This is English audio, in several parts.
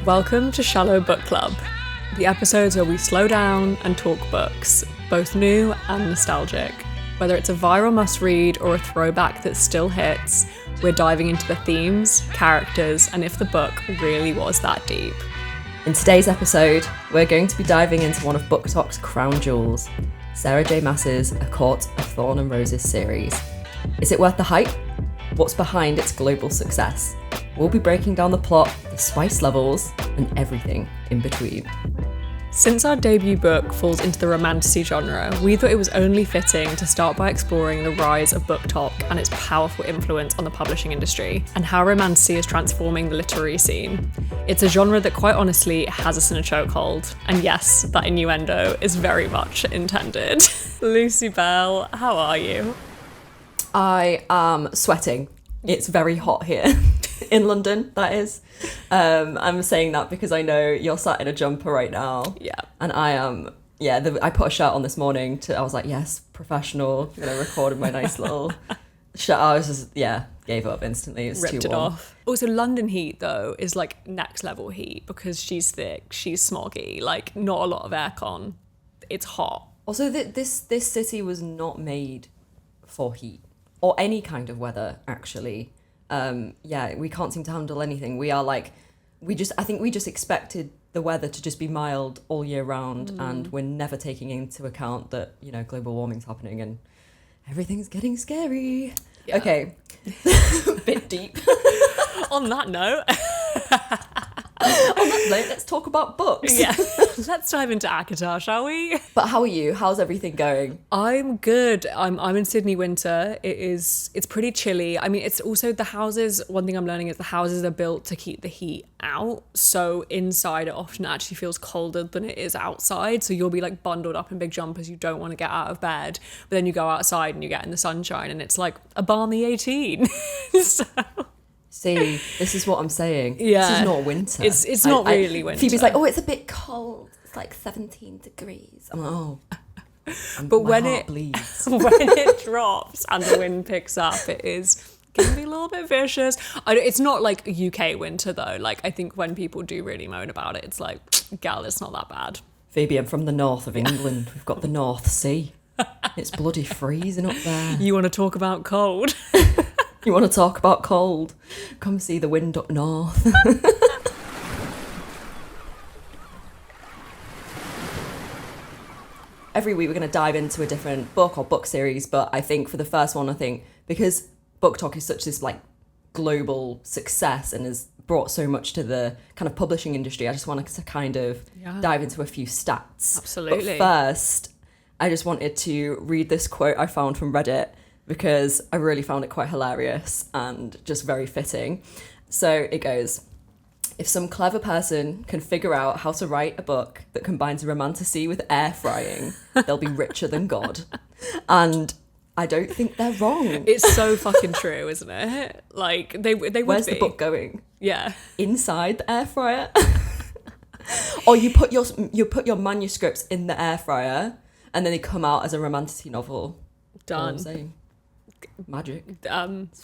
Welcome to Shallow Book Club, the episodes where we slow down and talk books, both new and nostalgic. Whether it's a viral must-read or a throwback that still hits, we're diving into the themes, characters, and if the book really was that deep. In today's episode, we're going to be diving into one of BookTok's crown jewels, Sarah J. Maas's A Court of Thorns and Roses series. Is it worth the hype? What's behind its global success? We'll be breaking down the plot, the spice levels, and everything in between. Since our debut book falls into the romantasy genre, we thought it was only fitting to start by exploring the rise of BookTok and its powerful influence on the publishing industry, and how romantasy is transforming the literary scene. It's a genre that quite honestly has us in a chokehold, and yes, that innuendo is very much intended. Lucy Bell, how are you? I am sweating. It's very hot here. In London, that is. I'm saying that because I know you're sat in a jumper right now. Yeah. And I am, I put a shirt on this morning I was like, yes, professional. I'm going to record in my nice little shirt. I was just, gave up instantly. It's ripped too it warm. off. Also, London heat, though, is like next level heat because she's thick, she's smoggy, like not a lot of aircon. It's hot. Also, this city was not made for heat or any kind of weather, actually. We can't seem to handle anything. We are like, I think we just expected the weather to just be mild all year round, and we're never taking into account that, global warming's happening and everything's getting scary. Yeah. Okay, bit deep. On that note, let's talk about books. Yeah, let's dive into ACOTAR, shall we? But how are you? How's everything going? I'm good. I'm in Sydney winter. It's pretty chilly. I mean, it's also the houses. One thing I'm learning is the houses are built to keep the heat out. So inside it often actually feels colder than it is outside. So you'll be like bundled up in big jumpers. You don't want to get out of bed. But then you go outside and you get in the sunshine and it's like a balmy 18. So... See, this is what I'm saying. Yeah. This is not winter. It's not really winter. Phoebe's like, oh, it's a bit cold. It's like 17 degrees. I'm like, oh. But when it bleeds. When it drops and the wind picks up, it is can be a little bit vicious. It's not like UK winter though. Like I think when people do really moan about it, it's like, gal, it's not that bad. Phoebe, I'm from the north of England. We've got the North Sea. It's bloody freezing up there. You want to talk about cold? You want to talk about cold? Come see the wind up north. Every week we're going to dive into a different book or book series, but I think for the first one, because BookTok is such this like global success and has brought so much to the kind of publishing industry, I just wanted to kind of dive into a few stats. Absolutely. But first, I just wanted to read this quote I found from Reddit, because I really found it quite hilarious and just very fitting. So it goes, if some clever person can figure out how to write a book that combines romantasy with air frying, they'll be richer than God. And I don't think they're wrong. It's so fucking true, isn't it? Like they would Where's be. the book going? Yeah. Inside the air fryer? Or you put your manuscripts in the air fryer and then they come out as a romantasy novel. Done. All I'm saying. Magic.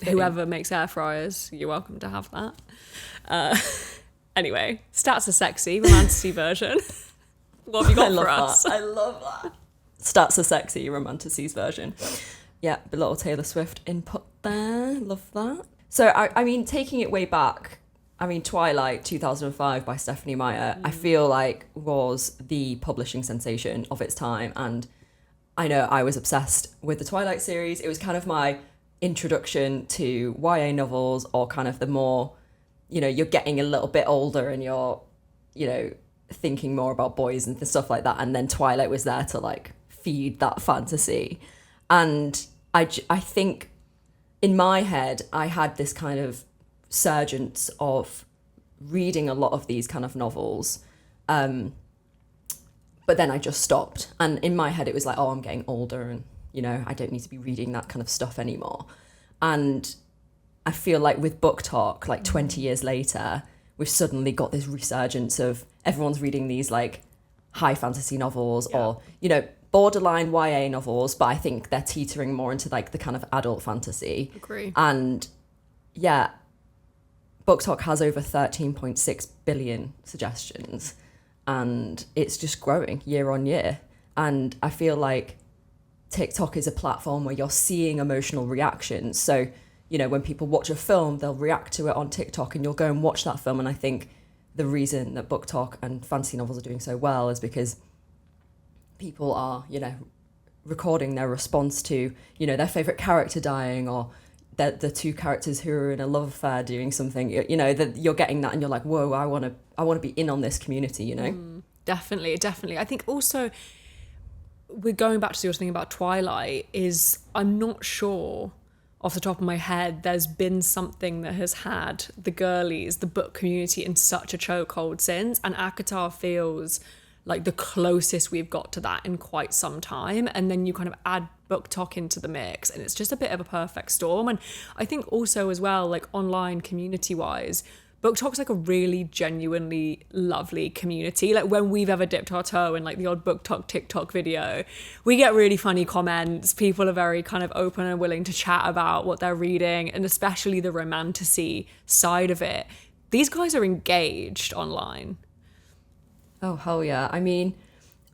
Whoever makes air fryers, you're welcome to have that. Anyway, stats are sexy, romantasy version. What have you got for us? I love that. Stats are sexy, romantasy's version. Yeah, a little Taylor Swift input there. Love that. So, I mean, taking it way back, Twilight 2005 by Stephanie Meyer, I feel like was the publishing sensation of its time, and I know I was obsessed with the Twilight series. It was kind of my introduction to YA novels, or kind of the more, you're getting a little bit older and you're, thinking more about boys and stuff like that. And then Twilight was there to like feed that fantasy. And I think in my head, I had this kind of surgence of reading a lot of these kind of novels. But then I just stopped. And in my head, it was like, oh, I'm getting older and, I don't need to be reading that kind of stuff anymore. And I feel like with BookTok, like 20 years later, we've suddenly got this resurgence of everyone's reading these like high fantasy novels or, borderline YA novels, but I think they're teetering more into like the kind of adult fantasy. Agree. And BookTok has over 13.6 billion suggestions, and it's just growing year on year. And I feel like TikTok is a platform where you're seeing emotional reactions. So, when people watch a film, they'll react to it on TikTok, and you'll go and watch that film. And I think the reason that BookTok and fantasy novels are doing so well is because people are, recording their response to, their favourite character dying, or the two characters who are in a love affair doing something, that you're getting that and you're like, whoa, I want to be in on this community, Definitely. I think also, we're going back to your thing about Twilight, is I'm not sure off the top of my head there's been something that has had the girlies, the book community, in such a chokehold since, and ACOTAR feels like the closest we've got to that in quite some time. And then you kind of add BookTok into the mix, and it's just a bit of a perfect storm. And I think also as well, like online community wise, BookTok's like a really genuinely lovely community. Like when we've ever dipped our toe in like the odd BookTok TikTok video, we get really funny comments. People are very kind of open and willing to chat about what they're reading, and especially the romantasy side of it. These guys are engaged online. Oh, hell yeah. I mean,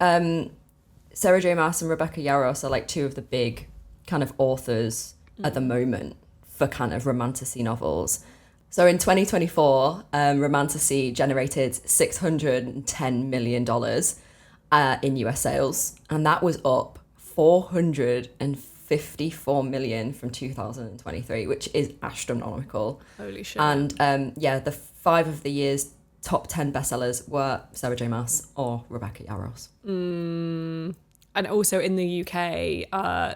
Sarah J. Maas and Rebecca Yarros are like two of the big kind of authors at the moment for kind of romantasy novels. So in 2024, romantasy generated $610 million in US sales, and that was up 454 million from 2023, which is astronomical. Holy shit. And the 5 of the year's top 10 bestsellers were Sarah J. Maas or Rebecca Yarros. And also in the UK,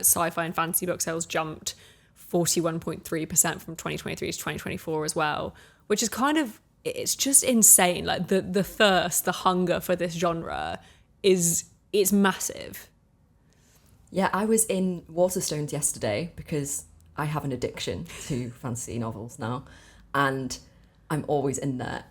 sci-fi and fantasy book sales jumped 41.3% from 2023 to 2024 as well, which is kind of, it's just insane. Like the thirst, the hunger for this genre it's massive. Yeah, I was in Waterstones yesterday because I have an addiction to fantasy novels now, and I'm always in there.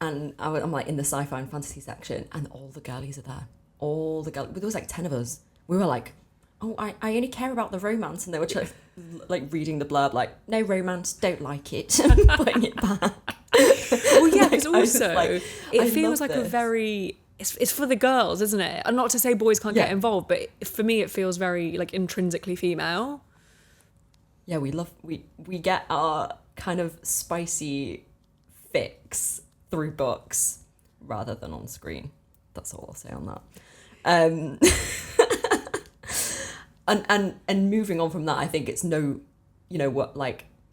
And I'm like in the sci-fi and fantasy section, and all the girlies are there. All the girlies. There was like 10 of us. We were like, oh, I only care about the romance. And they were just like reading the blurb, like, no romance, don't like it. Putting it back. Well, yeah, because also like, it feels like a very... It's for the girls, isn't it? And not to say boys can't get involved, but for me it feels very like intrinsically female. Yeah, we get our kind of spicy fix through books rather than on screen. That's all I'll say on that. And moving on from that, I think it's no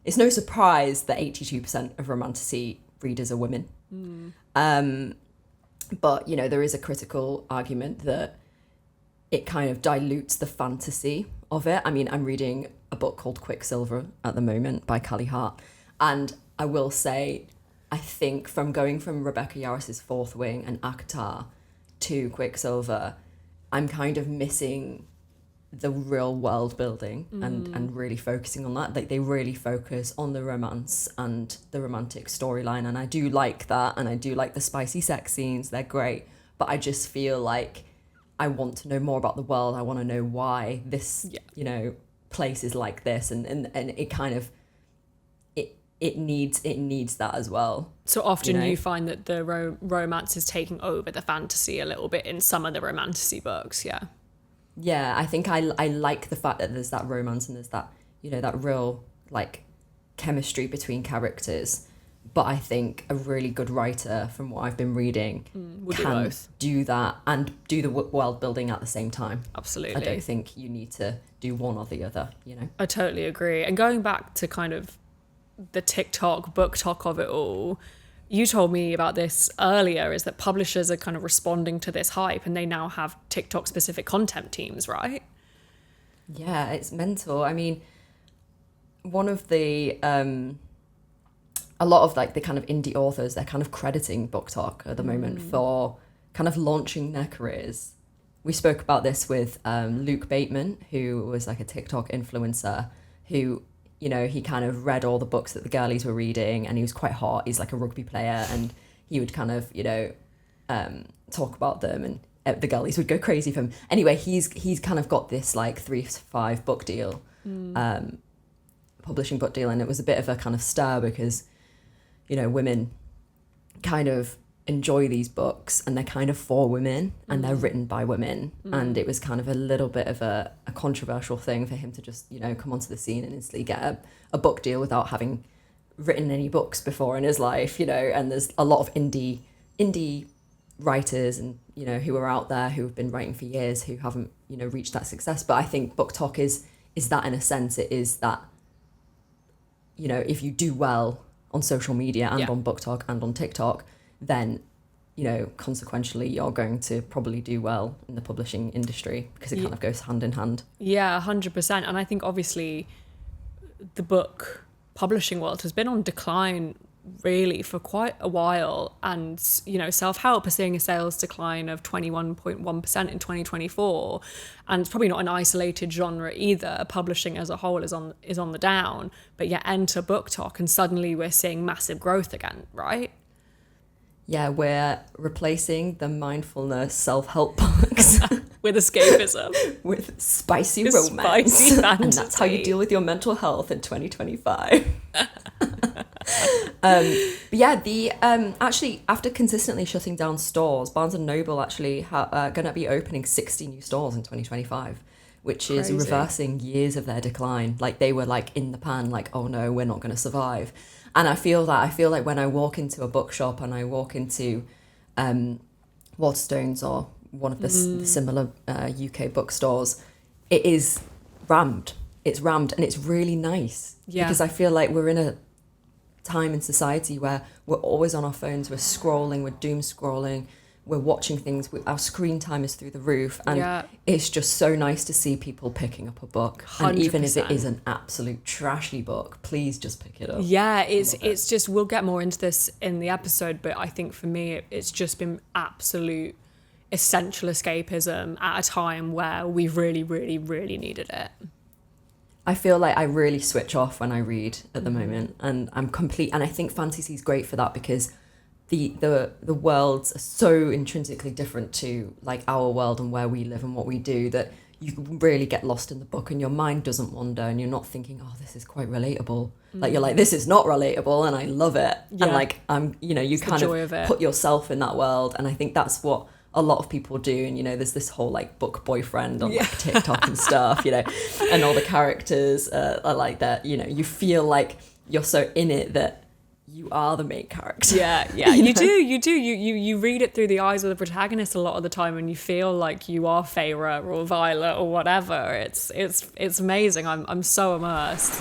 surprise that 82% of romantasy readers are women. But there is a critical argument that it kind of dilutes the fantasy of it. I mean, I'm reading a book called Quicksilver at the moment by Callie Hart, and I will say, I think from going from Rebecca Yarros's Fourth Wing and ACOTAR to Quicksilver, I'm kind of missing the real world building and really focusing on that. Like they really focus on the romance and the romantic storyline, and I do like that, and I do like the spicy sex scenes, they're great, but I just feel like I want to know more about the world. I want to know why this place is like this, and it kind of it needs that as well. So often you find that the romance is taking over the fantasy a little bit in some of the romantasy books. Yeah, I think I like the fact that there's that romance and there's that, that real like chemistry between characters. But I think a really good writer, from what I've been reading, can do that and do the world building at the same time. Absolutely. I don't think you need to do one or the other, I totally agree. And going back to kind of the TikTok, BookTok of it all, you told me about this earlier, is that publishers are kind of responding to this hype and they now have TikTok specific content teams, right? Yeah, it's mental. I mean, one of the a lot of like the kind of indie authors, they're kind of crediting BookTok at the moment for kind of launching their careers. We spoke about this with Luke Bateman, who was like a TikTok influencer who, he kind of read all the books that the girlies were reading, and he was quite hot. He's like a rugby player, and he would kind of, talk about them, and the girlies would go crazy for him. Anyway, he's kind of got this like 3 to 5 book deal, publishing book deal, and it was a bit of a kind of stir because women kind of enjoy these books, and they're kind of for women, and they're written by women. And it was kind of a little bit of a controversial thing for him to just, come onto the scene and instantly get a book deal without having written any books before in his life, and there's a lot of indie writers and, who are out there who have been writing for years who haven't, reached that success. But I think Book Talk is that, in a sense. It is that, if you do well on social media and on Book Talk and on TikTok, then consequentially you're going to probably do well in the publishing industry, because it kind of goes hand in hand. 100%. And I think obviously the book publishing world has been on decline really for quite a while, and self-help is seeing a sales decline of 21.1% in 2024, and it's probably not an isolated genre either. Publishing as a whole is on the down, but yet enter Book Talk and suddenly we're seeing massive growth again, right? Yeah, we're replacing the mindfulness self-help books with escapism, with spicy romance. Spicy fantasy. And that's how you deal with your mental health in 2025. But yeah, actually, after consistently shutting down stores, Barnes and Noble actually are going to be opening 60 new stores in 2025, which is reversing years of their decline. Like, they were like in the pan, like, oh no, we're not going to survive. And I feel like when I walk into a bookshop and I walk into Waterstones or one of the similar UK bookstores, it is rammed. It's rammed, and it's really nice. Yeah. Because I feel like we're in a time in society where we're always on our phones, we're scrolling, we're doom scrolling, we're watching things, our screen time is through the roof, and it's just so nice to see people picking up a book. 100%. And even if it is an absolute trashy book, please just pick it up. Yeah, it's just, we'll get more into this in the episode, but I think for me it's just been absolute essential escapism at a time where we really, really, really needed it. I feel like I really switch off when I read at the moment, and I'm complete. And I think fantasy is great for that, because the worlds are so intrinsically different to like our world and where we live and what we do, that you really get lost in the book and your mind doesn't wander, and you're not thinking, oh, this is quite relatable. Like, you're like, this is not relatable, and I love it. And like, you kind of put yourself in that world. And I think that's what a lot of people do. And there's this whole like book boyfriend on like TikTok and stuff, and all the characters are like that. You feel like you're so in it that you are the main character. Yeah. You do. You read it through the eyes of the protagonist a lot of the time, and you feel like you are Faerie or Violet or whatever. It's amazing. I'm so immersed.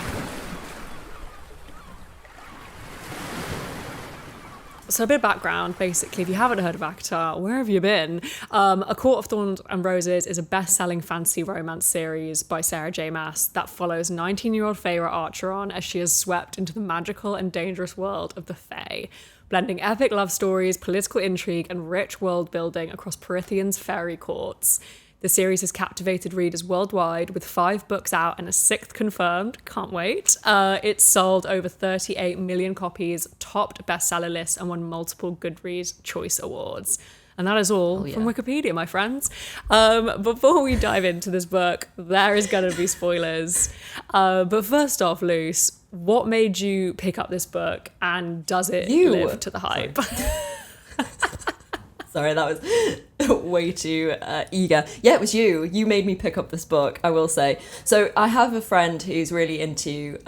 So a bit of background, basically, if you haven't heard of ACOTAR, where have you been? A Court of Thorns and Roses is a best-selling fantasy romance series by Sarah J. Maas that follows 19-year-old Feyre Archeron as she is swept into the magical and dangerous world of the Fae, blending epic love stories, political intrigue, and rich world-building across Prythian's fairy courts. The series has captivated readers worldwide, with 5 books out and a 6th confirmed. Can't wait. It's sold over 38 million copies, topped bestseller lists, and won multiple Goodreads Choice Awards. And that is all from Wikipedia, my friends. Before we dive into this book, there is going to be spoilers. But first off, Luce, what made you pick up this book, and does it live to the hype? Sorry, that was way too eager. Yeah, it was you. You made me pick up this book, I will say. So I have a friend who's really into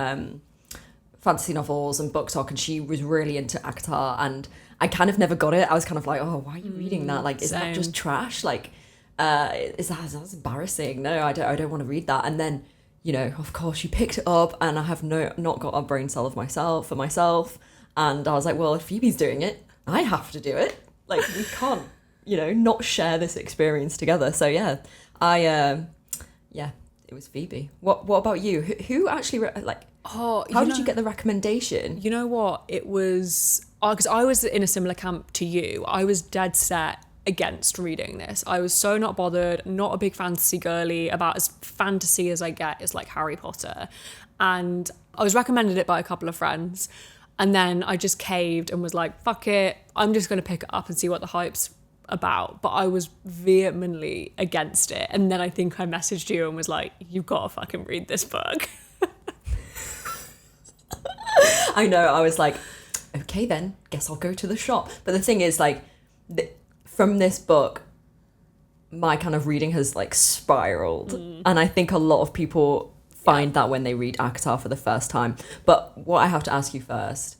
fantasy novels and book talk, and she was really into ACOTAR, and I kind of never got it. I was kind of like, oh, why are you reading that? Like, is that just trash? Like, that's embarrassing. No, I don't want to read that. And then, of course, you picked it up, and I have not got a brain cell for myself. And I was like, well, if Phoebe's doing it, I have to do it. Like, we can't, not share this experience together. So yeah, it was Phoebe. What about you? Who actually how did you get the recommendation? You know what? It was because I was in a similar camp to you. I was dead set against reading this. I was so not bothered, not a big fantasy girly. About as fantasy as I get is like Harry Potter. And I was recommended it by a couple of friends. And then I just caved and was like, fuck it, I'm just going to pick it up and see what the hype's about. But I was vehemently against it. And then I think I messaged you and was like, you've got to fucking read this book. I know, I was like, okay, then guess I'll go to the shop. But the thing is, like, from this book, my kind of reading has like spiraled, and I think a lot of people find that when they read ACOTAR for the first time. But what I have to ask you first,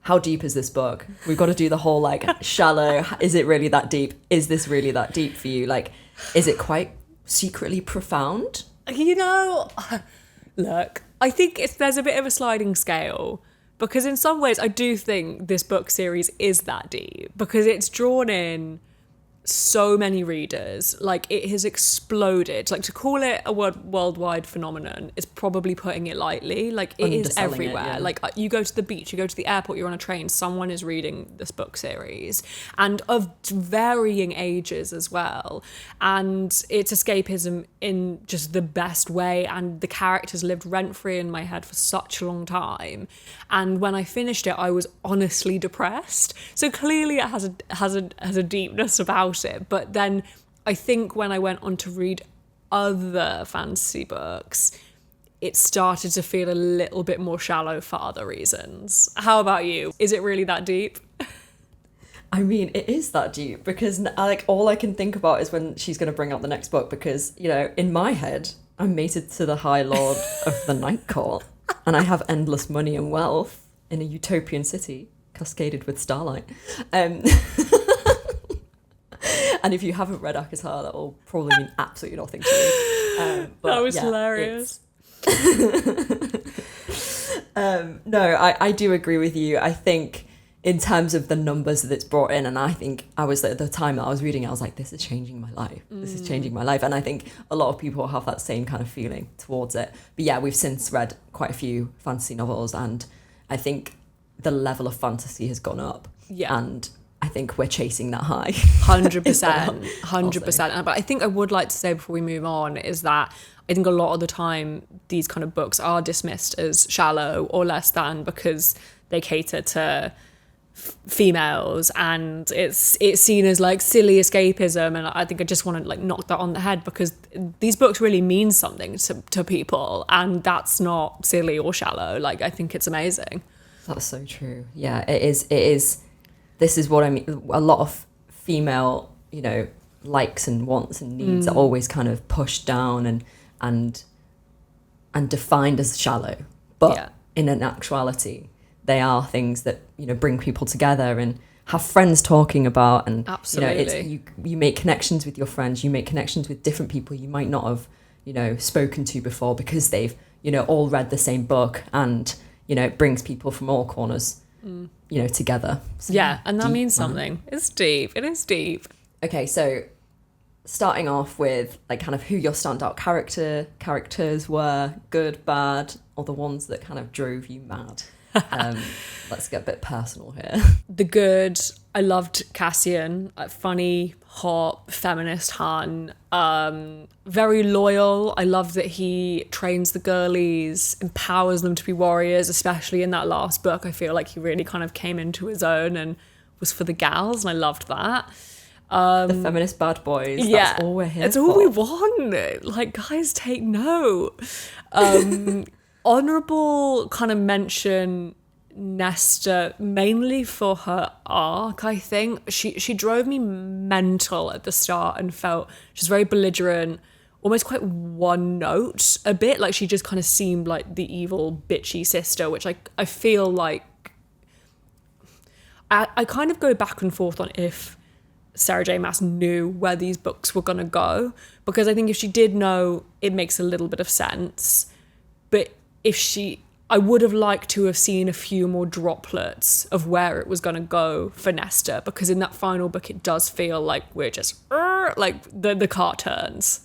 how deep is this book? We've got to do the whole like shallow, is it really that deep? Is this really that deep for you? Like, is it quite secretly profound? You know, look, I think there's a bit of a sliding scale, because in some ways I do think this book series is that deep, because it's drawn in so many readers. Like, it has exploded. Like, to call it a worldwide phenomenon is probably putting it lightly. Like, it is everywhere. Like, you go to the beach, you go to the airport, you're on a train, someone is reading this book series, and of varying ages as well. And it's escapism in just the best way, and the characters lived rent-free in my head for such a long time. And when I finished it, I was honestly depressed. So clearly it has a deepness about it. But then I think when I went on to read other fantasy books, it started to feel a little bit more shallow for other reasons. How about you? Is it really that deep? I mean, it is that deep, because like all I can think about is when she's going to bring out the next book, because, you know, in my head, I'm mated to the High Lord of the Night Court, and I have endless money and wealth in a utopian city cascaded with starlight. And if you haven't read ACOTAR, that will probably mean absolutely nothing to you. But that was hilarious. No, I do agree with you. I think in terms of the numbers that it's brought in, and I think I was at the time that I was reading, I was like, this is changing my life. This is changing my life. And I think a lot of people have that same kind of feeling towards it. But yeah, we've since read quite a few fantasy novels, and I think the level of fantasy has gone up. Yeah. And I think we're chasing that high. 100%. 100%. But I think I would like to say before we move on is that I think a lot of the time these kind of books are dismissed as shallow or less than because they cater to females, and it's seen as like silly escapism. And I think I just want to like knock that on the head, because these books really mean something to people, and that's not silly or shallow. Like, I think it's amazing. That's so true. Yeah, it is. This is what I mean. A lot of female, you know, likes and wants and needs are always kind of pushed down and defined as shallow. But in an actuality, they are things that, you know, bring people together and have friends talking about. And absolutely, you know, you make connections with your friends. You make connections with different people you might not have, you know, spoken to before, because they've, you know, all read the same book, and, you know, it brings people from all corners, you know, together. So yeah, and that means something. It's deep. It is deep. Okay, so starting off with like kind of who your standout characters were, good, bad, or the ones that kind of drove you mad. Let's get a bit personal here. The good, I loved Cassian, funny, hot, feminist Han, very loyal. I love that he trains the girlies, empowers them to be warriors, especially in that last book. I feel like he really kind of came into his own and was for the gals, and I loved that. The feminist bad boys, that's all we're here for. It's all we want. Like, guys, take note. Honourable kind of mention Nesta, mainly for her arc. I think she drove me mental at the start, and felt she's very belligerent, almost quite one note a bit. Like, she just kind of seemed like the evil bitchy sister, which I feel like I kind of go back and forth on if Sarah J. Maas knew where these books were going to go, because I think if she did know, it makes a little bit of sense. But I would have liked to have seen a few more droplets of where it was going to go for Nesta, because in that final book, it does feel like we're just, like the car turns.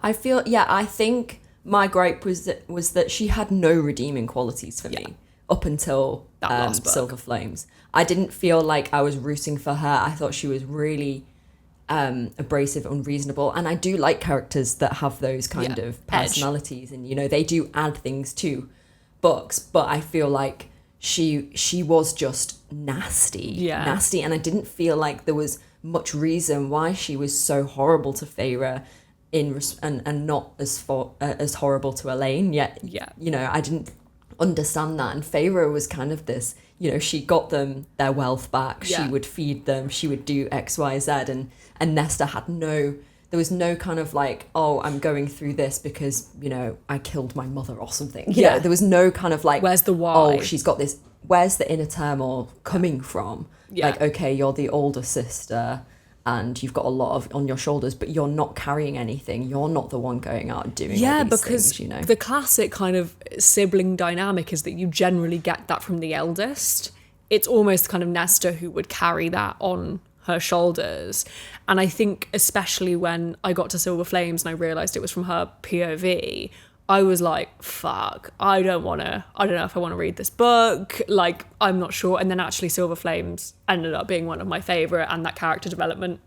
I think my gripe was that she had no redeeming qualities for me up until that last book. Silver Flames. I didn't feel like I was rooting for her. I thought she was really abrasive, unreasonable, and I do like characters that have those kind of personalities, and, you know, they do add things to books, but I feel like she was just nasty, and I didn't feel like there was much reason why she was so horrible to Faerie and not as horrible to Elaine. Yet, you know, I understand that. And Feyre was kind of this, you know, she got them their wealth back. Yeah. She would feed them. She would do X, Y, Z. And Nesta had there was no kind of like, oh, I'm going through this because, you know, I killed my mother or something. You know, there was no kind of like, where's the why? Oh, she's got this. Where's the inner turmoil coming from? Yeah. Like, okay, you're the older sister and you've got a lot on your shoulders, but you're not carrying anything. You're not the one going out and doing all these because things, you know. The classic kind of sibling dynamic is that you generally get that from the eldest. It's almost kind of Nesta who would carry that on her shoulders. And I think especially when I got to Silver Flames and I realised it was from her POV, I was like, fuck, I don't know if I want to read this book. Like, I'm not sure. And then actually Silver Flames ended up being one of my favourite, and that character development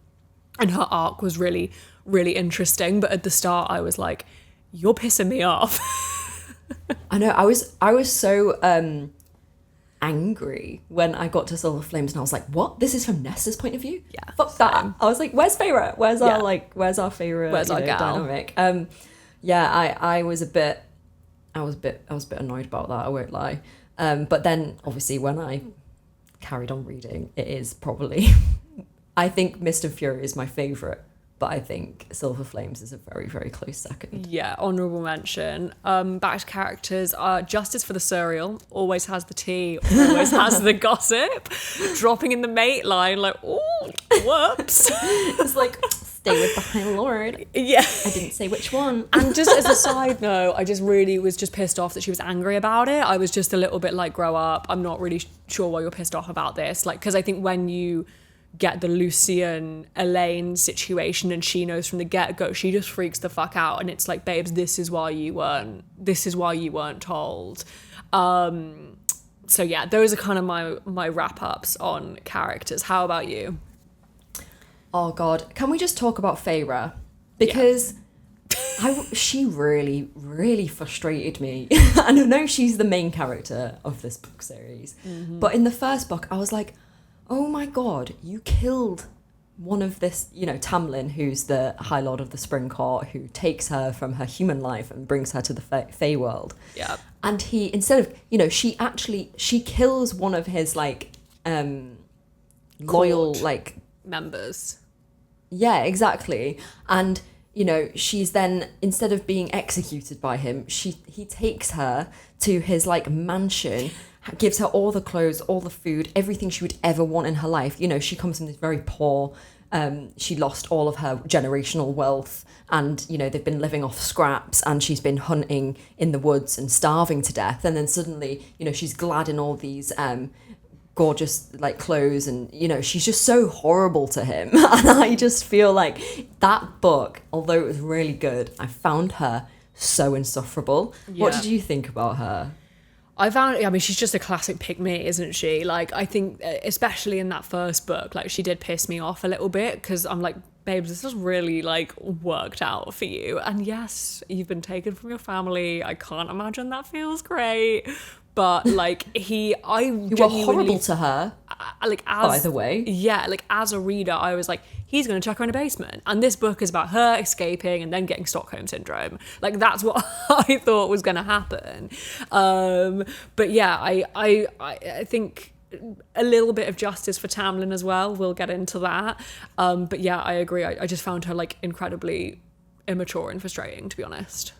and her arc was really, really interesting. But at the start I was like, you're pissing me off. I know, I was so angry when I got to Silver Flames and I was like, what? This is from Nesta's point of view? Yeah. Fuck that. I was like, where's Feyre? Where's our Feyre? Where's our gal? Dynamic? Yeah, I was a bit annoyed about that, I won't lie. But then obviously when I carried on reading, it is probably I think Mist and Fury is my favourite, but I think Silver Flames is a very, very close second. Yeah, honourable mention. Back to characters. Justice for the Surreal always has the tea, always has the gossip. Dropping in the mate line, like, oh, whoops. It's like, stay with the High Lord. Yeah. I didn't say which one. And just as a side note, I just really was just pissed off that she was angry about it. I was just a little bit like, grow up. I'm not really sure why you're pissed off about this. Like, because I think when you get the Lucian Elaine situation and she knows from the get-go, she just freaks the fuck out, and it's like, babes, this is why you weren't told. So yeah, those are kind of my wrap-ups on characters. How about you? Oh god, can we just talk about Feyre? Because she really, really frustrated me. And I know she's the main character of this book series, but in the first book I was like, oh my god, you killed one of this, you know, Tamlin, who's the High Lord of the Spring Court, who takes her from her human life and brings her to the Fae world. Yeah. And he, instead of, you know, she kills one of his, like, loyal, like... members. Yeah, exactly. And, you know, she's then, instead of being executed by him, he takes her to his, like, mansion, gives her all the clothes, all the food, everything she would ever want in her life. You know, she comes from this very poor, she lost all of her generational wealth, and, you know, they've been living off scraps, and she's been hunting in the woods and starving to death. And then suddenly, you know, she's glad in all these gorgeous, like, clothes, and, you know, she's just so horrible to him. And I just feel like that book, although it was really good, I found her so insufferable. Yeah. What did you think about her? I mean, she's just a classic pick-me, isn't she? Like, I think, especially in that first book, like, she did piss me off a little bit, because I'm like, babes, this has really, like, worked out for you. And yes, you've been taken from your family. I can't imagine that feels great. But, like, you were horrible to her. Like, by the way. Yeah, like, as a reader, I was like, he's going to chuck her in a basement. And this book is about her escaping and then getting Stockholm Syndrome. Like, that's what I thought was going to happen. But yeah, I think a little bit of justice for Tamlin as well. We'll get into that. But yeah, I agree. I just found her, like, incredibly immature and frustrating, to be honest.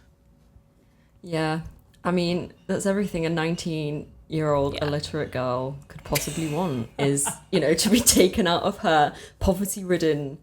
Yeah. I mean, that's everything a 19-year-old illiterate girl could possibly want, is, you know, to be taken out of her poverty-ridden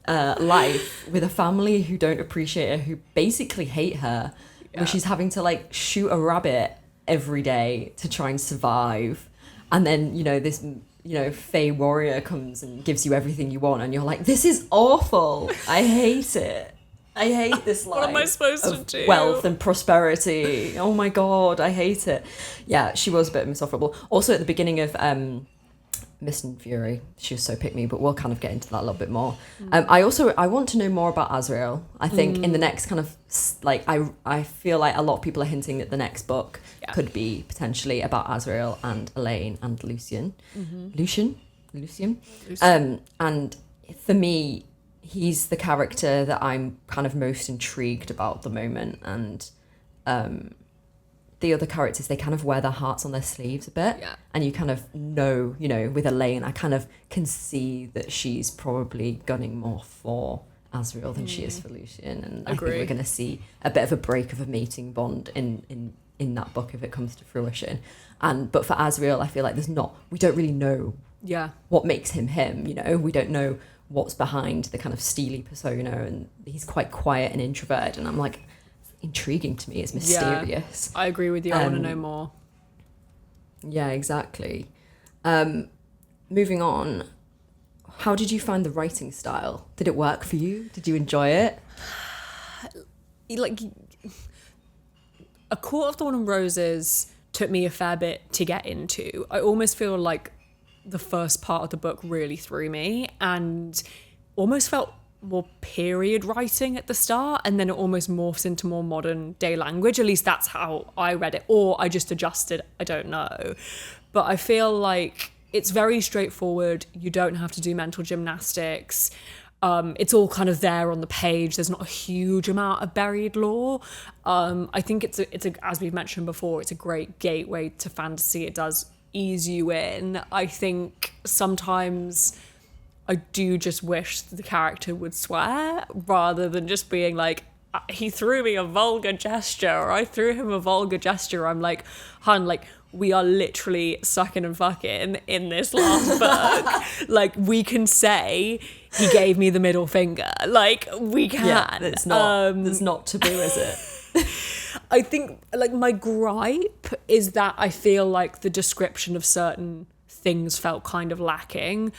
life with a family who don't appreciate her, who basically hate her, where she's having to, like, shoot a rabbit every day to try and survive. And then, you know, this, you know, Fae warrior comes and gives you everything you want, and you're like, this is awful. I hate it. I hate this life. What am I supposed to do? Wealth and prosperity. Oh my god, I hate it. Yeah, she was a bit insufferable. Also, at the beginning of Mist and Fury, she was so pick-me, but we'll kind of get into that a little bit more. I want to know more about Azriel. I think in the next kind of, like, I feel like a lot of people are hinting that the next book could be potentially about Azriel and Elaine and Lucian. Lucian. And for me, he's the character that I'm kind of most intrigued about at the moment, and the other characters, they kind of wear their hearts on their sleeves a bit. Yeah. And you kind of know, you know, with Elaine, I kind of can see that she's probably gunning more for Asriel than she is for Lucian. And I think we're going to see a bit of a break of a mating bond in that book if it comes to fruition. But for Asriel, I feel like we don't really know what makes him him, you know? We don't know what's behind the kind of steely persona, and he's quite quiet and introverted, and I'm like, it's intriguing to me. It's mysterious. I agree with you. I want to know more. Yeah, exactly. Moving on, how did you find the writing style? Did it work for you? Did you enjoy it? Like, A Court of Thorn and Roses took me a fair bit to get into. I almost feel like the first part of the book really threw me and almost felt more period writing at the start, and then it almost morphs into more modern day language. At least that's how I read it, or I just adjusted, I don't know. But I feel like it's very straightforward. You don't have to do mental gymnastics. It's all kind of there on the page. There's not a huge amount of buried lore. I think it's a, as we've mentioned before, it's a great gateway to fantasy. It does ease you in. I think sometimes I do just wish the character would swear rather than just being like, he threw me a vulgar gesture, or I threw him a vulgar gesture. I'm like, hun, like, we are literally sucking and fucking in this last book. Like, we can say he gave me the middle finger. Like, we can. Yeah, it's not taboo, is it? I think, like, my gripe is that I feel like the description of certain things felt kind of lacking.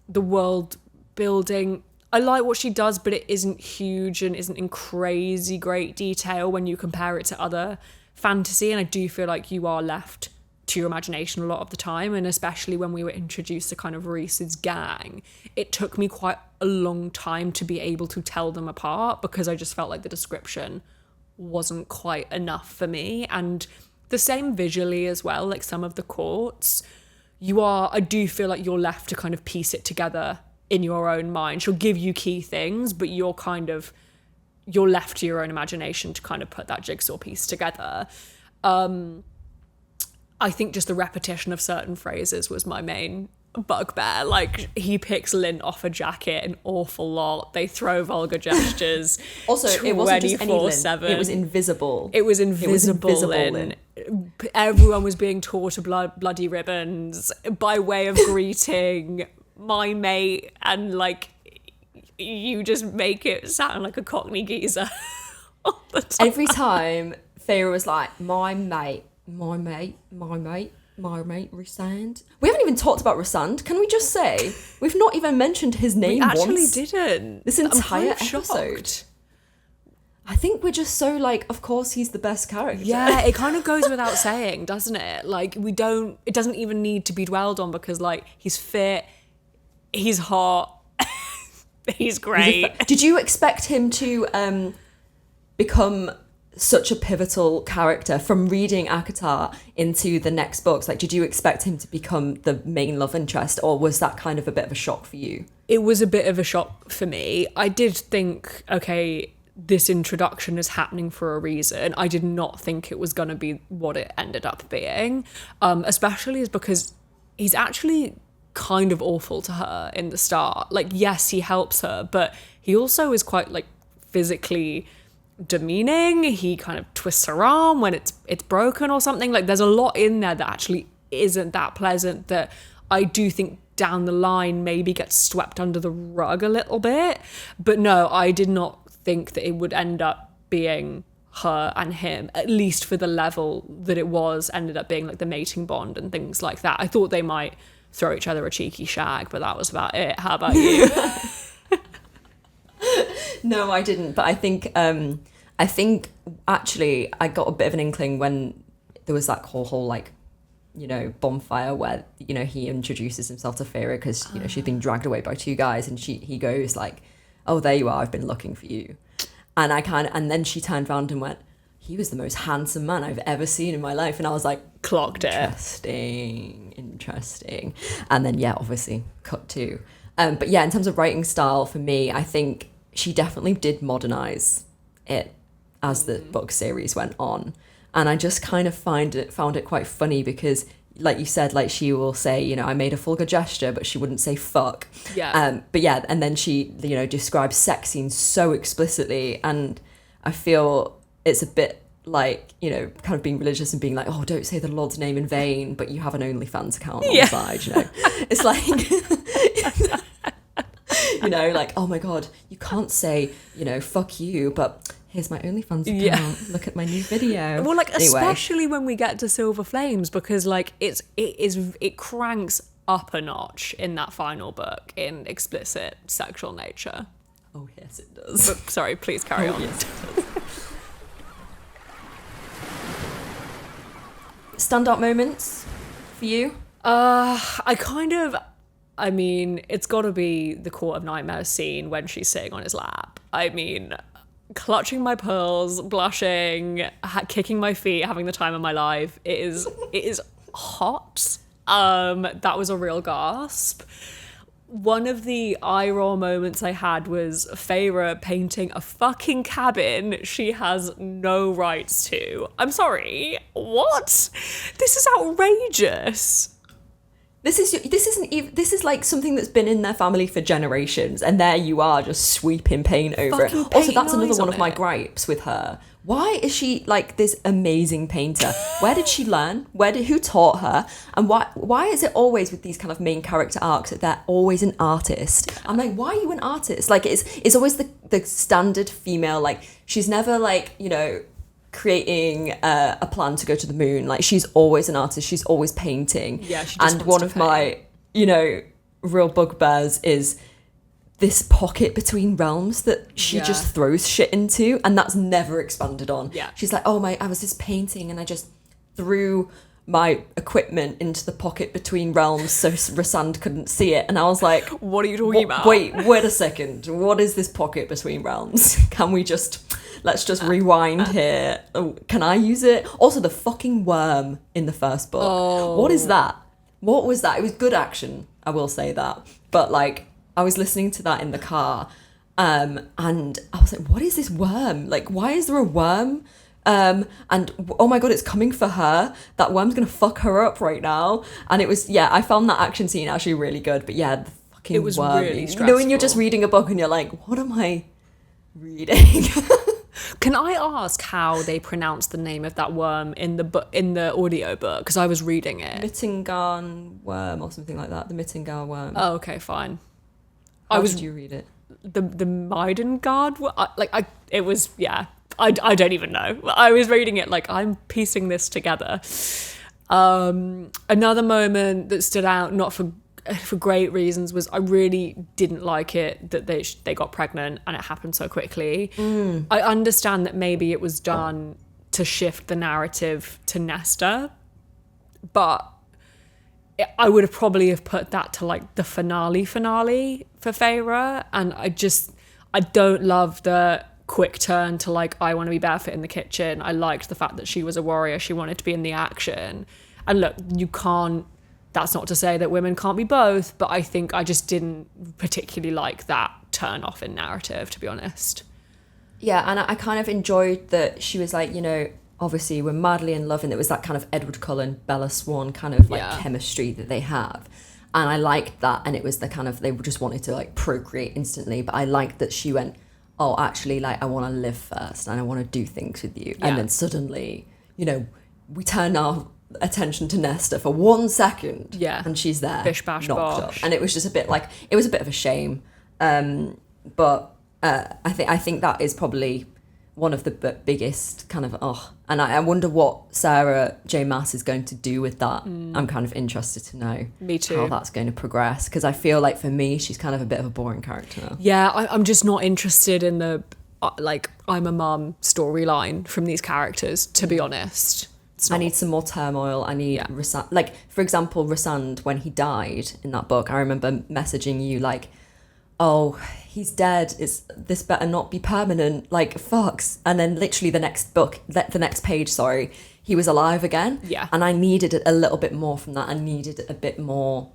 The world building, I like what she does, but it isn't huge and isn't in crazy great detail when you compare it to other fantasy. And I do feel like you are left to your imagination a lot of the time. And especially when we were introduced to kind of Reese's gang, it took me quite a long time to be able to tell them apart, because I just felt like the description wasn't quite enough for me. And the same visually as well, like some of the courts, I do feel like you're left to kind of piece it together in your own mind. She'll give you key things, but you're left to your own imagination to kind of put that jigsaw piece together. I think just the repetition of certain phrases was my main bugbear. Like, he picks lint off a jacket an awful lot. They throw vulgar gestures. Also, it wasn't just any lint. It was invisible. It was invisible lint. Everyone was being taught to bloody ribbons by way of greeting my mate, and like, you just make it sound like a Cockney geezer all the time. Every time Faerie was like, my mate, Rysand. We haven't even talked about Rysand. Can we just say we've not even mentioned his name once? We actually didn't. This entire episode. Shocked. I think we're just so like, of course he's the best character. Yeah, it kind of goes without saying, doesn't it? Like, it doesn't even need to be dwelled on, because like, he's fit, he's hot, he's great. Did you expect him to become such a pivotal character from reading ACOTAR into the next books? Like, did you expect him to become the main love interest, or was that kind of a bit of a shock for you? It was a bit of a shock for me. I did think, okay, this introduction is happening for a reason. I did not think it was going to be what it ended up being, especially is because he's actually kind of awful to her in the start. Like, yes, he helps her, but he also is quite like physically demeaning. He kind of twists her arm when it's broken or something. Like, there's a lot in there that actually isn't that pleasant, that I do think down the line maybe gets swept under the rug a little bit. But no, I did not think that it would end up being her and him, at least for the level that it ended up being, like the mating bond and things like that. I thought they might throw each other a cheeky shag, but that was about it. How about you? No, I didn't. But I think actually I got a bit of an inkling when there was that whole like, you know, bonfire where, you know, he introduces himself to Faerie because, you know, she's been dragged away by two guys, and he goes like, oh, there you are, I've been looking for you. And then she turned around and went, he was the most handsome man I've ever seen in my life. And I was like, clocked it. Interesting. And then, yeah, obviously cut to. But yeah, in terms of writing style, for me, I think she definitely did modernize it as the book series went on. And I just kind of found it quite funny because, like you said, like she will say, you know, I made a vulgar gesture, but she wouldn't say fuck. Yeah. But yeah, and then she, you know, describes sex scenes so explicitly, and I feel it's a bit like, you know, kind of being religious and being like, oh, don't say the Lord's name in vain, but you have an OnlyFans account on the side, you know. It's like, you know, like, oh my God, you can't say, you know, fuck you, but here's my OnlyFans account. Yeah. Look at my new video. Well, like, anyway. especially when we get to Silver Flames, because like it cranks up a notch in that final book in explicit sexual nature. Oh yes, it does. But, sorry, please carry on. Yes, it does. Standout moments for you? I mean, it's got to be the Court of Nightmares scene when she's sitting on his lap. I mean, clutching my pearls, blushing, kicking my feet, having the time of my life. It is hot. That was a real gasp. One of the eye roll moments I had was Feyre painting a fucking cabin she has no rights to. I'm sorry, what? This is outrageous. This is like something that's been in their family for generations, and there you are just sweeping paint over Fucking it. Also, that's painting another eyes one on of my it. gripes with her. Why is she like this amazing painter? Where did she learn? Who taught her? And why is it always with these kind of main character arcs that they're always an artist? I'm like, why are you an artist? Like it's always the standard female, like she's never like, you know, creating a plan to go to the moon. Like she's always an artist, she's always painting. Yeah, she just and wants one to of paint. my, you know, real bugbears is this pocket between realms that she Yeah. just throws shit into, and that's never expanded on. Yeah. She's like, oh I was just painting and I just threw my equipment into the pocket between realms so Rysand couldn't see it. And I was like, What are you talking about? wait a second, what is this pocket between realms? Can we let's just rewind here. Oh, can I use it? Also, the fucking worm in the first book. Oh. What is that? What was that? It was good action, I will say that. But like, I was listening to that in the car, and I was like, what is this worm? Like, why is there a worm? And oh my God, it's coming for her. That worm's gonna fuck her up right now. And it was, yeah, I found that action scene actually really good. But yeah, the fucking It was worm. really You know, when you're just stressful. reading a book and you're like, what am I reading? Can I ask how they pronounce the name of that worm in the audiobook? Because I was reading it. Mittengarn worm or something like that. The Mittengar worm. Oh, okay, fine. How did you read it? The Maidengard. It was, yeah. I don't even know. I was reading it like I'm piecing this together. Another moment that stood out, not for great reasons, was I really didn't like it that they got pregnant and it happened so quickly. I understand that maybe it was done to shift the narrative to Nesta, but I would have probably have put that to like the finale for Feyre, and I don't love the quick turn to like, I want to be barefoot in the kitchen. I liked the fact that she was a warrior, she wanted to be in the action. And look, that's not to say that women can't be both, but I think I just didn't particularly like that turn off in narrative, to be honest. Yeah, and I kind of enjoyed that she was like, you know, obviously we're madly in love, and it was that kind of Edward Cullen, Bella Swan kind of like chemistry that they have. And I liked that, and it was the kind of, they just wanted to like procreate instantly, but I liked that she went, oh, actually, like, I want to live first and I want to do things with you. Yeah. And then suddenly, you know, we turn our attention to Nesta for 1 second. Yeah. And she's there. Bish, bash, knocked bosh. up. And it was just a bit like, it was a bit of a shame. But I think that is probably one of the biggest kind of, and I wonder what Sarah J. Maas is going to do with that. I'm kind of interested to know. Me too. How that's going to progress, because I feel like for me she's kind of a bit of a boring character. Yeah, I'm just not interested in the like I'm a mum storyline from these characters, to be honest. I need some more turmoil. I need Rysand. Like, for example, Rysand, when he died in that book, I remember messaging you like, oh, he's dead, this better not be permanent, like, fucks. And then literally the next page, he was alive again. Yeah. And I needed a little bit more from that. I needed a bit more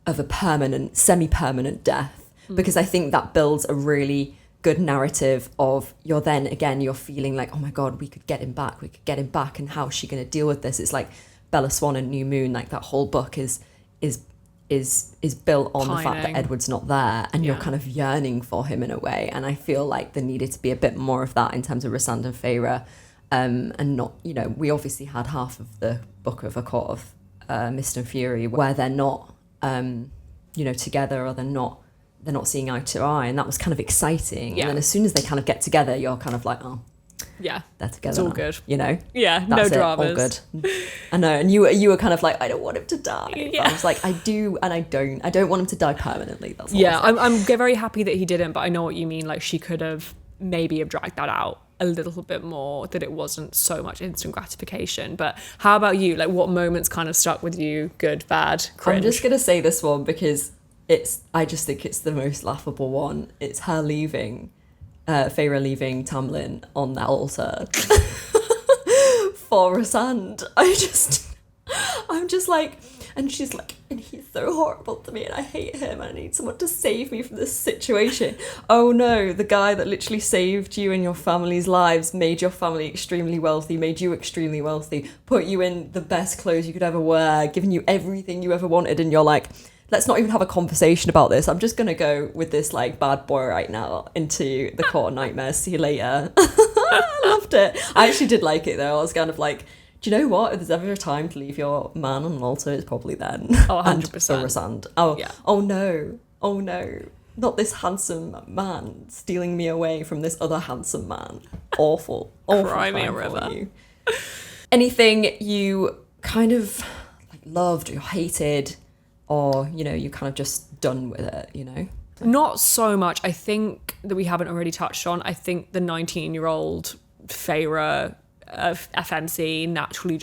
of a permanent, semi-permanent death, because I think that builds a really good narrative of you're feeling like, oh my God, we could get him back, and how's she going to deal with this? It's like Bella Swan and New Moon, like that whole book is built on the fact that Edward's not there, and you're kind of yearning for him in a way. And I feel like there needed to be a bit more of that in terms of Rhysand and Feyre, and not, we obviously had half of the book of A Court of Mist and Fury where they're not, together, or they're not seeing eye to eye, and that was kind of exciting. Yeah. And then as soon as they kind of get together, you're kind of like, oh, yeah, they're together. It's all now, good. Yeah, no dramas. All good. I know, and you were kind of like, I don't want him to die. Yeah. But I was like, I do, and I don't. I don't want him to die permanently. That's all. Yeah, I'm very happy that he didn't, but I know what you mean. Like, she could have maybe have dragged that out a little bit more, that it wasn't so much instant gratification. But how about you? Like, what moments kind of stuck with you? Good, bad, cringe? I'm just gonna say this one because I just think it's the most laughable one. It's her leaving, Feyre leaving Tamlin on that altar for Rhysand. I'm just like, and she's like, and he's so horrible to me, and I hate him, and I need someone to save me from this situation. Oh no, the guy that literally saved you and your family's lives, made your family extremely wealthy, made you extremely wealthy, put you in the best clothes you could ever wear, given you everything you ever wanted, and you're like, let's not even have a conversation about this. I'm just going to go with this like bad boy right now into the Court of Nightmares. See you later. I loved it. I actually did like it though. I was kind of like, do you know what? If there's ever a time to leave your man on an altar, it's probably then. Oh, 100%. Rhysand. Oh no. Not this handsome man stealing me away from this other handsome man. Awful. Cry me a river. Anything you kind of like loved or hated, or, you kind of just done with it, Not so much. I think that we haven't already touched on. I think the 19-year-old Feyre FMC naturally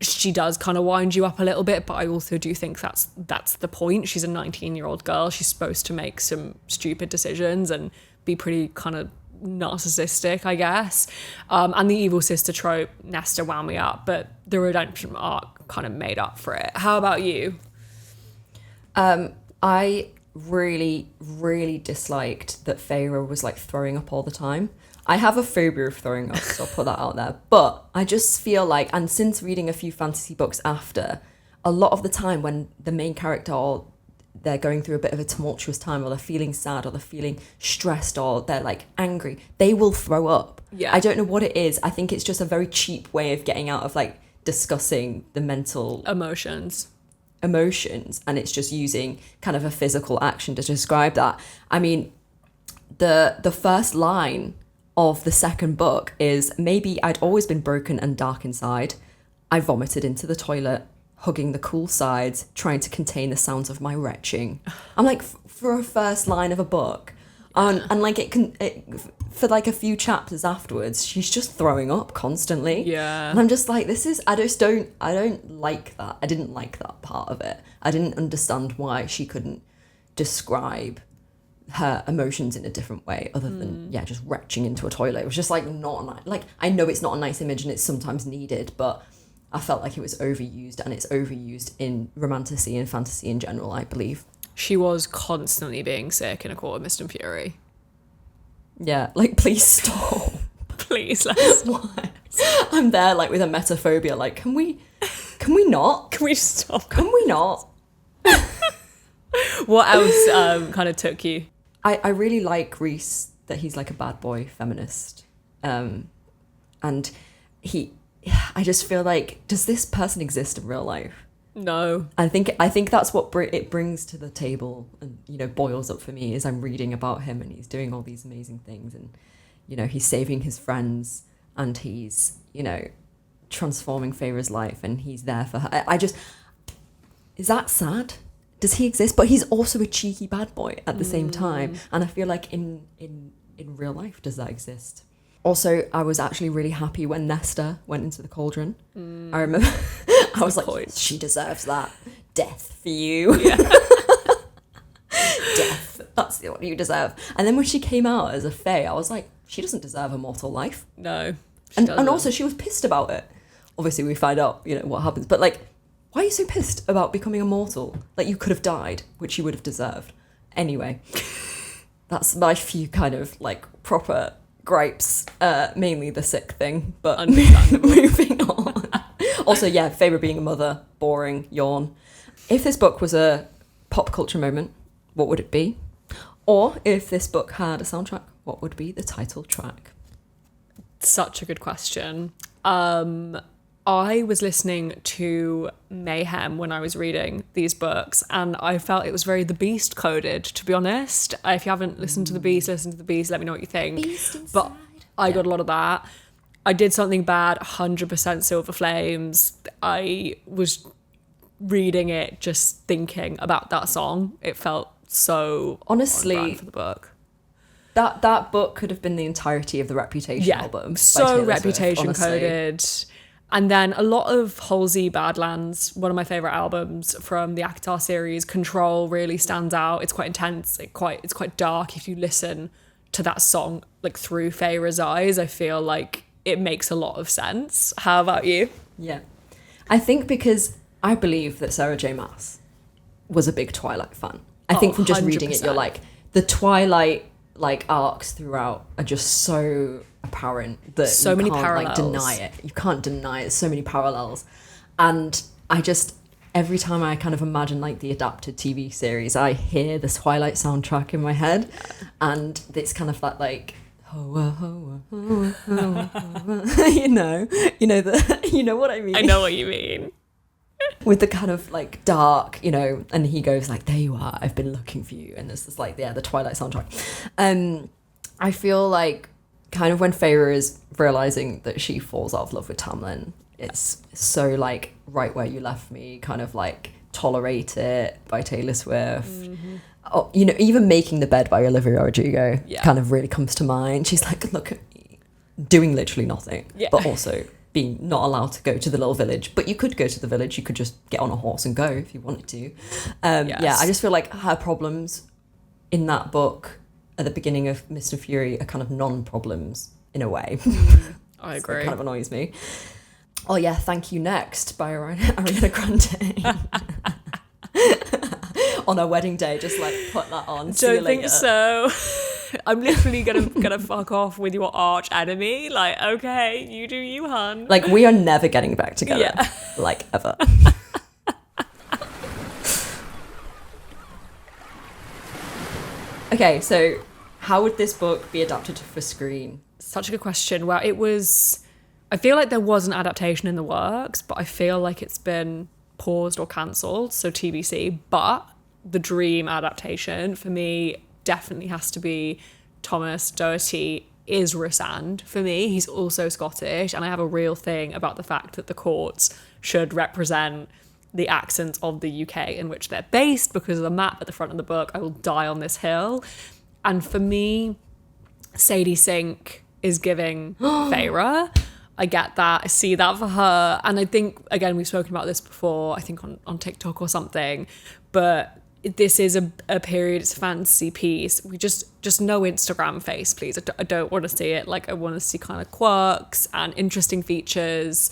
she does kind of wind you up a little bit, but I also do think that's the point. She's a 19-year-old girl. She's supposed to make some stupid decisions and be pretty kind of narcissistic, I guess. And the evil sister trope, Nesta wound me up, but the redemption arc kind of made up for it. How about you? I really, really disliked that Feyre was like throwing up all the time. I have a phobia of throwing up, so I'll put that out there. But I just feel like, and since reading a few fantasy books after, a lot of the time when the main character, or they're going through a bit of a tumultuous time, or they're feeling sad, or they're feeling stressed, or they're like angry, they will throw up. Yeah. I don't know what it is. I think it's just a very cheap way of getting out of like discussing the mental emotions, and it's just using kind of a physical action to describe that. I mean, the first line of the second book is, maybe I'd always been broken and dark inside. I vomited into the toilet, hugging the cool sides, trying to contain the sounds of my retching. I'm like, for a first line of a book, and like for like a few chapters afterwards, she's just throwing up constantly. Yeah. And I'm just like, I don't like that. I didn't like that part of it. I didn't understand why she couldn't describe her emotions in a different way other than just retching into a toilet. It was just like not nice. Like, I know it's not a nice image and it's sometimes needed, but I felt like it was overused, and it's overused in romantasy and fantasy in general, I believe. She was constantly being sick in A Court of Mist and Fury. Yeah, like, please stop. Please, let's Why? I'm there like with a metaphobia, like, can we not? Can we stop? Can we not? What else kind of took you? I really like Rhys, that he's like a bad boy feminist. And I just feel like, does this person exist in real life? No. I think that's what it brings to the table, and boils up for me, is I'm reading about him, and he's doing all these amazing things, and he's saving his friends, and he's transforming Feyre's life, and he's there for her. Is that sad? Does he exist? But he's also a cheeky bad boy at the same time, and I feel like in real life, does that exist? Also, I was actually really happy when Nesta went into the cauldron. I remember I was like, she deserves that. Death for you. Yeah. Death. That's what you deserve. And then when she came out as a fae, I was like, she doesn't deserve a mortal life. No. And also, she was pissed about it. Obviously, we find out, what happens. But like, why are you so pissed about becoming immortal? Like, you could have died, which you would have deserved. Anyway. that's my few kind of like proper gripes, mainly the sick thing, but Understandable. moving on. Also, yeah, Faerie being a mother, boring, yawn. If this book was a pop culture moment, what would it be? Or if this book had a soundtrack, what would be the title track? Such a good question. I was listening to Mayhem when I was reading these books, and I felt it was very The Beast coded, to be honest. If you haven't listened to The Beast, listen to The Beast, let me know what you think. But I got a lot of that. I did something bad, 100% Silver Flames. I was reading it just thinking about that song. It felt so honestly on brand for the book. That book could have been the entirety of the Reputation album. So Reputation coded. And then a lot of Halsey Badlands, one of my favourite albums from the ACOTAR series. Control really stands out. It's quite intense. It's quite dark. If you listen to that song like through Feyre's eyes, I feel like it makes a lot of sense. How about you? Yeah. I think because I believe that Sarah J. Maas was a big Twilight fan. I think from just 100%. Reading it, you're like, the Twilight like arcs throughout are just so apparent that so you many can't parallels. like deny it. You can't deny it. So many parallels. And I just, every time I kind of imagine like the adapted TV series, I hear the Twilight soundtrack in my head, and it's kind of that like you know what I mean. I know what you mean. With the kind of like dark, and he goes like, "There you are, I've been looking for you," and this is like, the Twilight soundtrack. I feel like kind of when Faerie is realizing that she falls out of love with Tamlin, it's so like Right Where You Left Me, kind of like Tolerate It by Taylor Swift. Mm-hmm. Oh, even Making the Bed by Olivia Rodrigo kind of really comes to mind. She's like, look at me doing literally nothing, but also being not allowed to go to the little village. But you could go to the village. You could just get on a horse and go if you wanted to. Yeah, I just feel like her problems in that book at the beginning of Mist and Fury are kind of non-problems in a way. I agree. So it kind of annoys me. Oh yeah, Thank You Next by Ariana Grande. On our wedding day, just like put that on. Don't think so. I'm literally gonna fuck off with your arch enemy. Like, okay, you do you, hun. Like, we are never getting back together. Yeah. Like, ever. Okay, so how would this book be adapted for screen? Such a good question. Well, I feel like there was an adaptation in the works, but I feel like it's been paused or cancelled, so TBC. But the dream adaptation for me definitely has to be Thomas Doherty is Rysand. For me, he's also Scottish, and I have a real thing about the fact that the courts should represent the accents of the UK in which they're based, because of the map at the front of the book. I will die on this hill. And for me, Sadie Sink is giving Faerie. I get that. I see that for her. And I think, again, we've spoken about this before, I think on TikTok or something, but this is a period, it's a fantasy piece. We just no Instagram face, please. I don't want to see it. Like, I want to see kind of quirks and interesting features.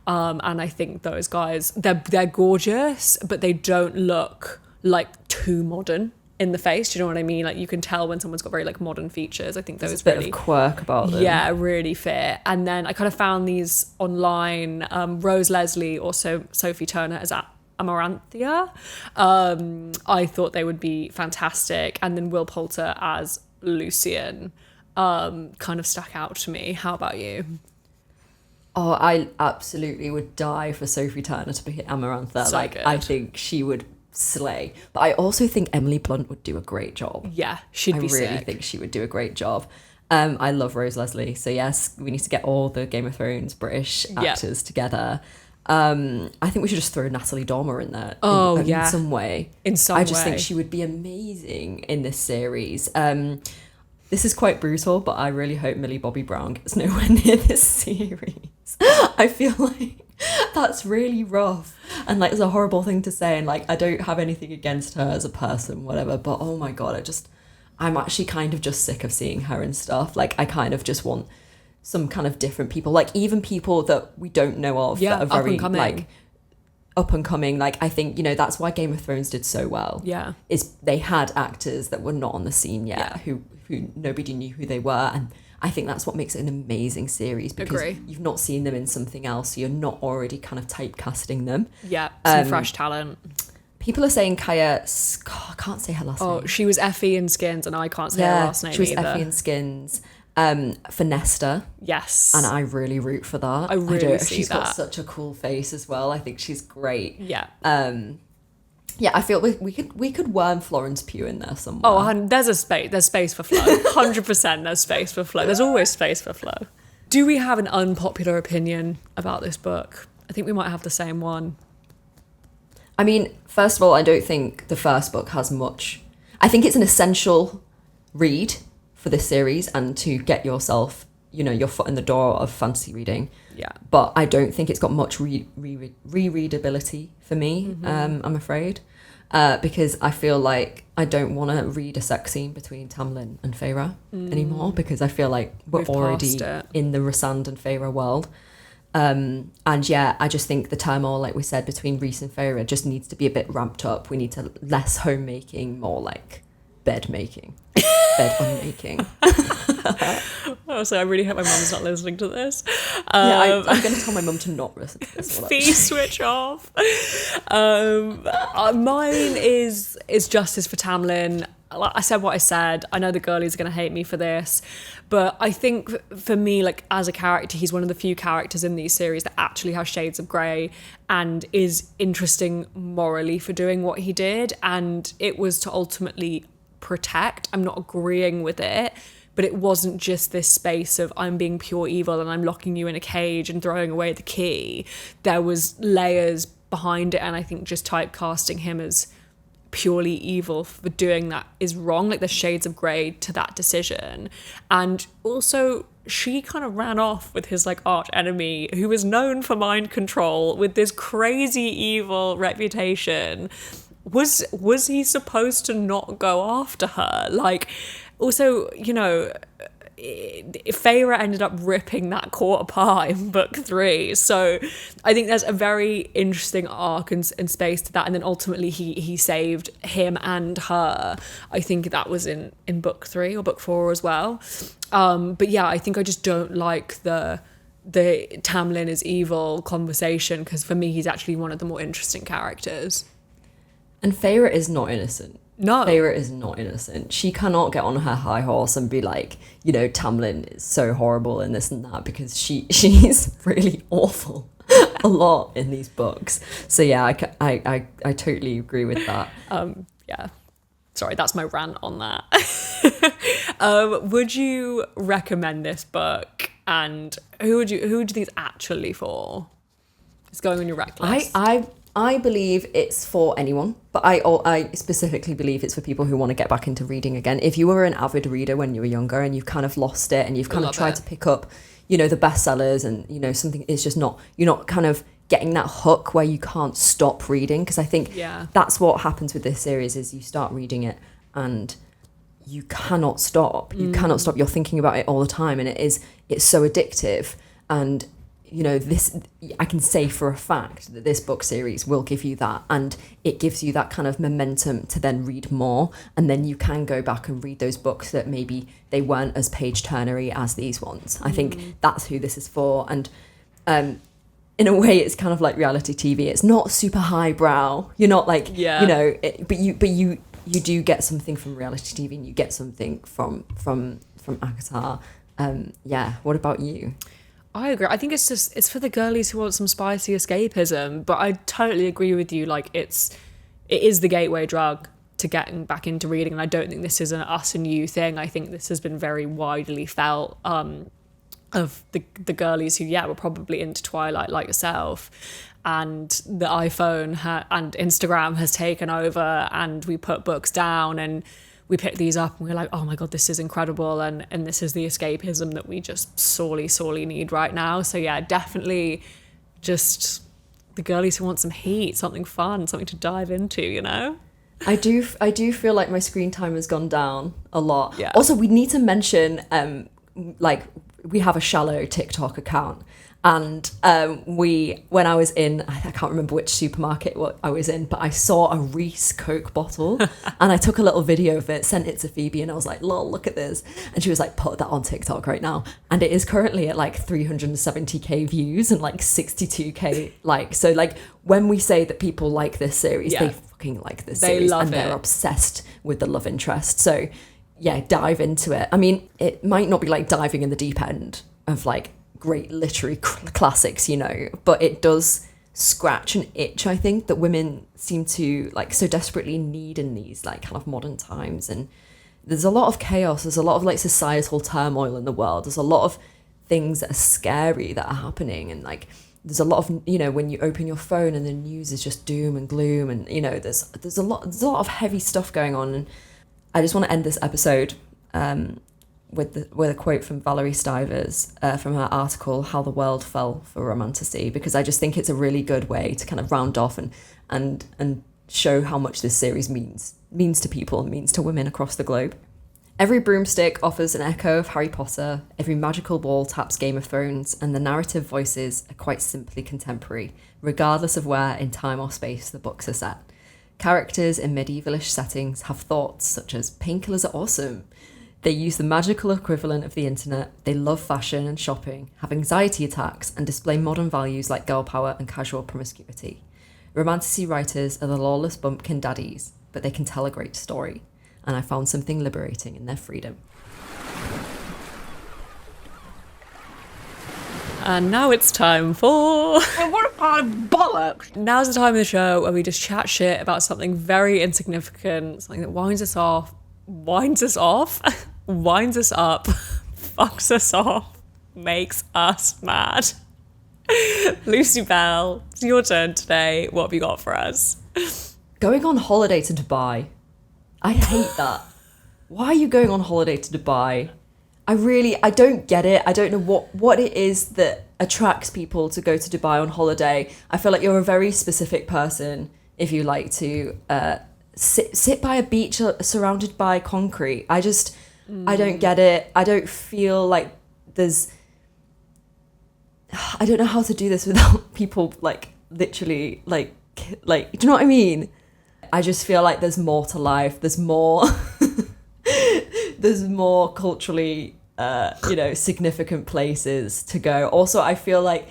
And I think those guys, they're gorgeous, but they don't look like too modern in the face. Do you know what I mean? Like, you can tell when someone's got very like modern features. I think those There's a bit of quirk about them. Yeah, really fit. And then I kind of found these online. Rose Leslie, also Sophie Turner as Amaranthia. I thought they would be fantastic. And then Will Poulter as Lucian kind of stuck out to me. How about you? Oh, I absolutely would die for Sophie Turner to be Amarantha. So like, good. I think she would slay. But I also think Emily Blunt would do a great job. Yeah, she'd be sick. I really think she would do a great job. I love Rose Leslie. So yes, we need to get all the Game of Thrones British actors together. I think we should just throw Natalie Dormer in there in some way. I just think she would be amazing in this series. This is quite brutal, but I really hope Millie Bobby Brown gets nowhere near this series. I feel like that's really rough, and like, it's a horrible thing to say, and like, I don't have anything against her as a person, whatever, but oh my god, I'm actually kind of just sick of seeing her and stuff. Like, I kind of just want some kind of different people, like even people that we don't know of, that are very like up and coming. Like, I think, that's why Game of Thrones did so well. Yeah. Is they had actors that were not on the scene yet, who nobody knew who they were. And I think that's what makes it an amazing series, because you've not seen them in something else. So you're not already kind of typecasting them. Yeah, some fresh talent. People are saying Kaya, I can't say her last name. Oh, she was Effie in Skins, and I can't say her last name she was either. Effie in Skins. For Nesta. Yes. And I really root for that. I really see she's that. got such a cool face as well. I think she's great. Yeah. Yeah, I feel we could worm Florence Pugh in there somewhere. Oh, and there's space for Flo. 100% there's space for Flo. There's always space for Flo. Do we have an unpopular opinion about this book? I think we might have the same one. I mean, first of all, I don't think the first book has much. I think it's an essential read for this series and to get yourself, your foot in the door of fantasy reading. Yeah. But I don't think it's got much rereadability for me, I'm afraid. Because I feel like I don't want to read a sex scene between Tamlin and Feyre anymore, because I feel like we've already in the Rhysand and Feyre world. And yeah, I just think the turmoil, like we said, between Rhys and Feyre just needs to be a bit ramped up. We need to less homemaking, more like bed making. Bed unmaking. Oh, so I really hope my mum's not listening to this. I'm going to tell my mum to not listen to this. Please switch off. Mine is Justice for Tamlin. Like I said what I said. I know the girlies are going to hate me for this, but I think for me, like as a character, he's one of the few characters in these series that actually has shades of grey and is interesting morally for doing what he did. And it was to ultimately protect. I'm not agreeing with it, but it wasn't just this space of I'm being pure evil and I'm locking you in a cage and throwing away the key. There was layers behind it, and I think just typecasting him as purely evil for doing that is wrong. Like there's shades of grey to that decision. And also she kind of ran off with his like arch enemy who is known for mind control with this crazy evil reputation. Was he supposed to not go after her? Like, also, Feyre ended up ripping that court apart in book 3. So I think there's a very interesting arc and space to that. And then ultimately he saved him and her. I think that was in book 3 or book 4 as well. But yeah, I think I just don't like the Tamlin is evil conversation, because for me, he's actually one of the more interesting characters. And Feyre is not innocent. No. Feyre is not innocent. She cannot get on her high horse and be like, Tamlin is so horrible and this and that, because she's really awful a lot in these books. So yeah, I totally agree with that. Yeah. Sorry, that's my rant on that. Would you recommend this book? And who do you think it's actually for? It's going on your rec list. I believe it's for anyone, but I specifically believe it's for people who want to get back into reading again. If you were an avid reader when you were younger and you've kind of lost it and you've kind of tried to pick up, the bestsellers and, something is just not, you're not kind of getting that hook where you can't stop reading. Because I think that's what happens with this series is you start reading it and you cannot stop. You cannot stop. You're thinking about it all the time, and it's so addictive. And this, I can say for a fact that this book series will give you that, and it gives you that kind of momentum to then read more, and then you can go back and read those books that maybe they weren't as page-turnery as these ones. I think that's who this is for, and in a way it's kind of like reality TV. It's not super highbrow. You're not like, but you do get something from reality TV, and you get something from ACOTAR. What about you? I agree. I think it's for the girlies who want some spicy escapism, but I totally agree with you. Like it is the gateway drug to getting back into reading, and I don't think this is an us and you thing. I think this has been very widely felt of the girlies who were probably into Twilight like yourself, and the iPhone and Instagram has taken over, and we put books down and we pick these up and we're like, oh my God, this is incredible. And this is the escapism that we just sorely need right now. So yeah, definitely just the girlies who want some heat, something fun, something to dive into, I do feel like my screen time has gone down a lot. Yeah. Also, we need to mention, we have a shallow TikTok account. And when I was in, I can't remember which supermarket what I was in, but I saw a Reese Coke bottle and I took a little video of it, sent it to Phoebe, and I was like, lol, look at this. And she was like, put that on TikTok right now. And it is currently at like 370k views and like 62k likes. So like when we say that people like this series, they fucking like this series and they're obsessed with the love interest. So yeah, dive into it. I mean, it might not be like diving in the deep end of like great literary classics, you know, but it does scratch an itch, I think, that women seem to like so desperately need in these like kind of modern times. And there's a lot of chaos, there's a lot of like societal turmoil in the world, there's a lot of things that are scary that are happening, and like there's a lot of, you know, when you open your phone and the news is just doom and gloom, and you know there's a lot of heavy stuff going on. And I just want to end this episode with a quote from Valerie Stivers from her article "How the World Fell for Romantasy," because I just think it's a really good way to kind of round off and show how much this series means to people and means to women across the globe. Every broomstick offers an echo of Harry Potter, every magical ball taps Game of Thrones, and the narrative voices are quite simply contemporary, regardless of where in time or space the books are set. Characters in medievalish settings have thoughts such as painkillers are awesome. They use the magical equivalent of the internet, they love fashion and shopping, have anxiety attacks, and display modern values like girl power and casual promiscuity. Romantasy writers are the lawless bumpkin daddies, but they can tell a great story, and I found something liberating in their freedom. And now it's time for... What a pile of bollocks! Now's the time of the show where we just chat shit about something very insignificant, something that winds us up, winds us up, fucks us off, makes us mad. Lucy Bell, it's your turn today. What have you got for us? Going on holiday to Dubai. I hate that. Why are you going on holiday to Dubai? I don't get it. I don't know what it is that attracts people to go to Dubai on holiday. I feel like you're a very specific person if you like to sit by a beach surrounded by concrete. I don't get it. I don't feel like I don't know how to do this without people like literally like do you know what I mean? I just feel like there's more to life. There's more there's more culturally significant places to go. Also, I feel like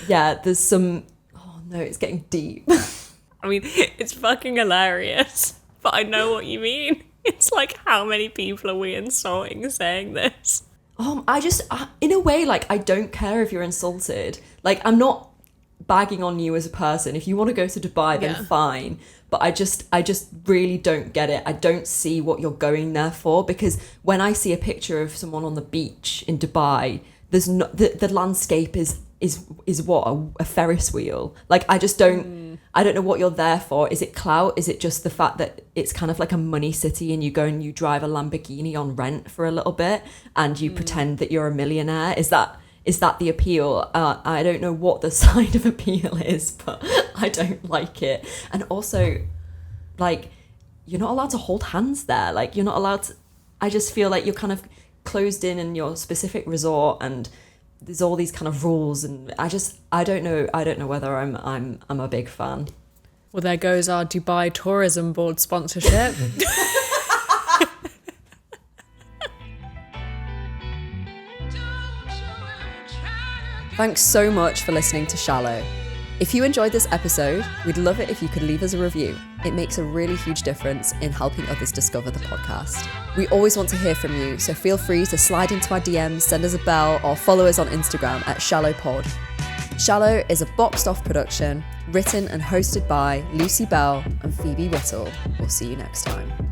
there's some it's getting deep. I mean, it's fucking hilarious, but I know what you mean. It's like, how many people are we insulting saying this? In a way, like, I don't care if you're insulted. Like, I'm not bagging on you as a person. If you want to go to Dubai, then fine. But I just really don't get it. I don't see what you're going there for, because when I see a picture of someone on the beach in Dubai, there's no, the landscape is what, a Ferris wheel. Like, I just don't I don't know what you're there for. Is it clout? Is it just the fact that it's kind of like a money city and you go and you drive a Lamborghini on rent for a little bit and you pretend that you're a millionaire? Is that the appeal? I don't know what the side of appeal is, but I don't like it. And also, like, you're not allowed to hold hands there. Like, you're not allowed to... I just feel like you're kind of closed in your specific resort, and there's all these kind of rules, and I don't know whether I'm a big fan. Well, there goes our Dubai Tourism Board sponsorship. Thanks so much for listening to Shallow. If you enjoyed this episode, we'd love it if you could leave us a review. It makes a really huge difference in helping others discover the podcast. We always want to hear from you, so feel free to slide into our DMs, send us a bell, or follow us on Instagram at ShallowPod. Shallow is a boxed off production, written and hosted by Lucy Bell and Phoebe Whittle. We'll see you next time.